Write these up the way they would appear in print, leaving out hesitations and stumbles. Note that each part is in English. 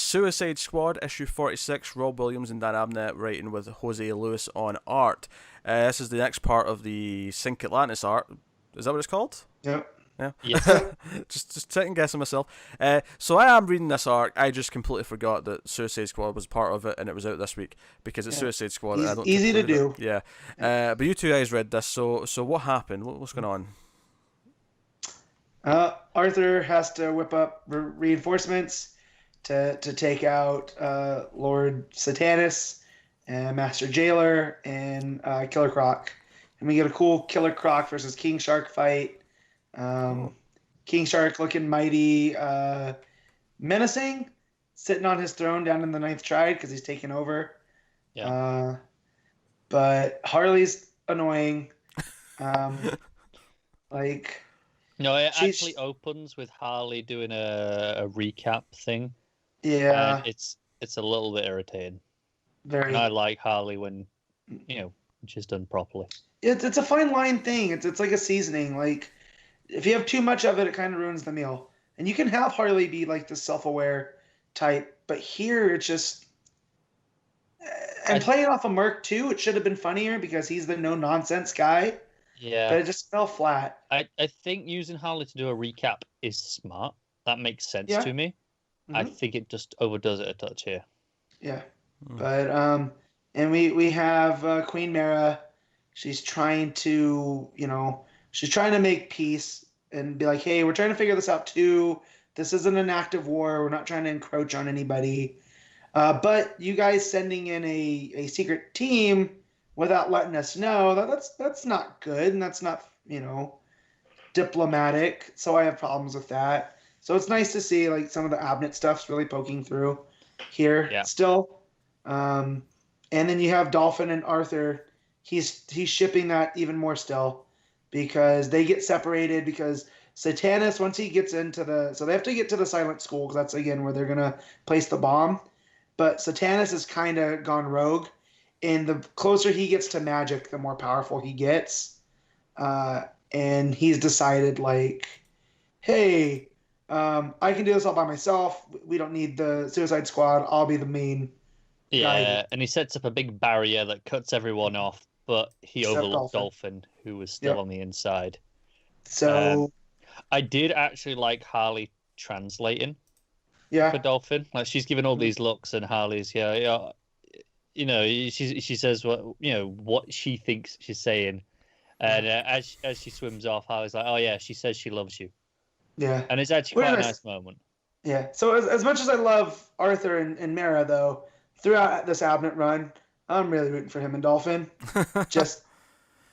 Suicide Squad, issue 46, Rob Williams and Dan Abnett writing with Jose Lewis on art. This is the next part of the Sync Atlantis art. Is that what it's called? Yep. Yeah. Yes. just second guessing myself. So I am reading this arc. I just completely forgot that Suicide Squad was part of it, and it was out this week because it's Suicide Squad. I don't easy to do. Yeah. But you two guys read this. So what happened? What's going on? Arthur has to whip up reinforcements to take out Lord Satanas and Master Jailer and Killer Croc, and we get a cool Killer Croc versus King Shark fight. King Shark looking mighty menacing, sitting on his throne down in the Ninth Triad because he's taking over. Yeah. But Harley's annoying. No, it actually opens with Harley doing a recap thing. Yeah. And it's a little bit irritating. Very. And I like Harley when she's done properly. It's a fine line thing. It's like a seasoning. Like, if you have too much of it, it kind of ruins the meal. And you can have Harley be like the self-aware type, but here it's just. And playing off of Merc too, it should have been funnier because he's the no-nonsense guy. Yeah. But it just fell flat. I think using Harley to do a recap is smart. That makes sense to me. Mm-hmm. I think it just overdoes it a touch here. Yeah. But and we have Queen Mara. She's trying to, make peace and be like, hey, we're trying to figure this out too. This isn't an active war. We're not trying to encroach on anybody. But you guys sending in a secret team without letting us know, that's not good, and that's not, diplomatic. So I have problems with that. So it's nice to see like some of the Abnett stuff's really poking through here still. And then you have Dolphin and Arthur. He's shipping that even more still because they get separated because Satanas, once he gets so they have to get to the Silent School because that's again where they're gonna place the bomb. But Satanas has kind of gone rogue, and the closer he gets to magic, the more powerful he gets. And he's decided like, hey, I can do this all by myself. We don't need the Suicide Squad. I'll be the main. Yeah, and he sets up a big barrier that cuts everyone off, but he overlooked Dolphin, who was still on the inside. So I did actually like Harley translating for Dolphin. Like, she's giving all these looks, and Harley's she says what she thinks she's saying, and as she swims off, Harley's like, oh yeah, she says she loves you. Yeah, and it's actually quite a nice moment. Yeah. So as much as I love Arthur and Mara, though, throughout this Abnett run, I'm really rooting for him and Dolphin. Just,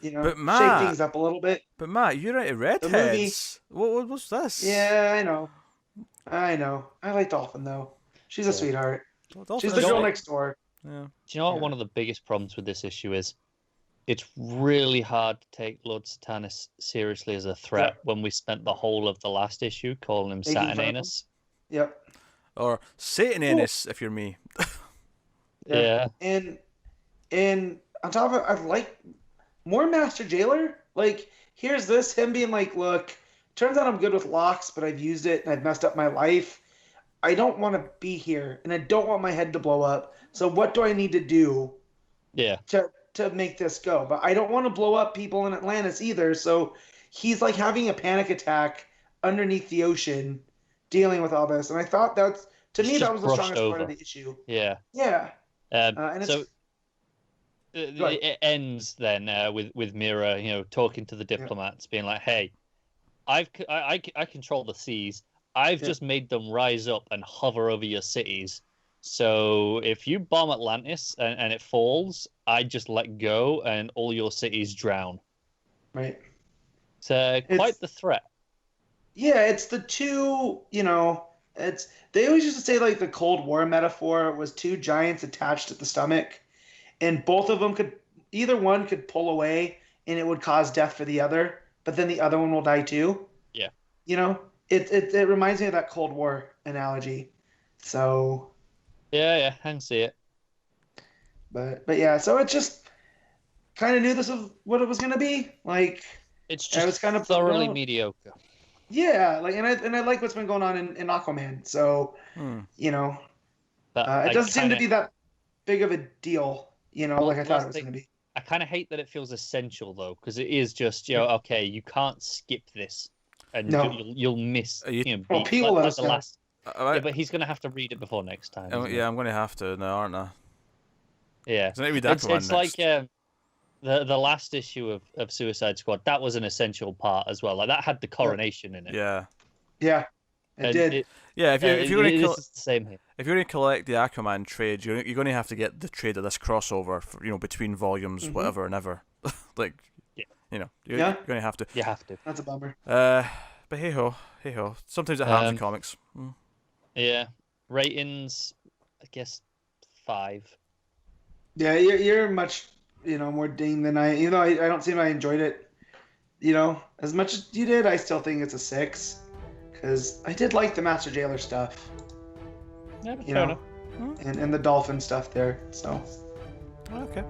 but Matt, shake things up a little bit. But Matt, you're into redheads. What's this? Yeah, I know. I like Dolphin, though. She's a sweetheart. Well, she's the girl next door. Yeah. Do you know what one of the biggest problems with this issue is? It's really hard to take Lord Satanas seriously as a threat when we spent the whole of the last issue calling him Satananus. Yep. Or Satananus, if you're me. Yeah. And on top of it, I like more Master Jailer. Like, here's him being like, look, turns out I'm good with locks, but I've used it and I've messed up my life. I don't want to be here, and I don't want my head to blow up. So what do I need to do to make this go? But I don't want to blow up people in Atlantis either. So he's like having a panic attack underneath the ocean dealing with all this. And I thought that was the strongest part of the issue. Yeah. Yeah. And so it ends then with Mira, talking to the diplomats, being like, "Hey, I control the seas. I've just made them rise up and hover over your cities. So if you bomb Atlantis and it falls, I just let go and all your cities drown." Right. It's quite the threat. Yeah, it's the two. They always used to say like the Cold War metaphor was two giants attached at the stomach, and both of them either one could pull away and it would cause death for the other, but then the other one will die too. Yeah. It reminds me of that Cold War analogy. So. Yeah, I can see it. But yeah, so it just kind of knew this was what it was going to be. Like, it's just kind of thoroughly mediocre. Yeah, like and I like what's been going on in Aquaman. So, But it doesn't seem to be that big of a deal, like I thought it was going to be. I kind of hate that it feels essential though, because it is just okay, you can't skip this, and you'll miss. People like the last. Yeah, but he's gonna have to read it before next time. Yeah, I'm gonna have to now, aren't I? Yeah, it's like the last issue of Suicide Squad. That was an essential part as well. Like that had the coronation in it. Yeah. Yeah. It did. If you're going to same here. If you're going to collect the Aquaman trade, you're going to have to get the trade of this crossover, for, between volumes, whatever and ever. Like, you're going to have to. You have to. That's a bummer. But hey ho. Sometimes it happens in comics. Yeah, ratings, I guess 5. Yeah, you're much more ding than I. I don't seem I enjoyed it. As much as you did, I still think it's a 6. Because I did like the Master Jailer stuff. Yeah, fair enough. And the dolphin stuff there. So. Okay.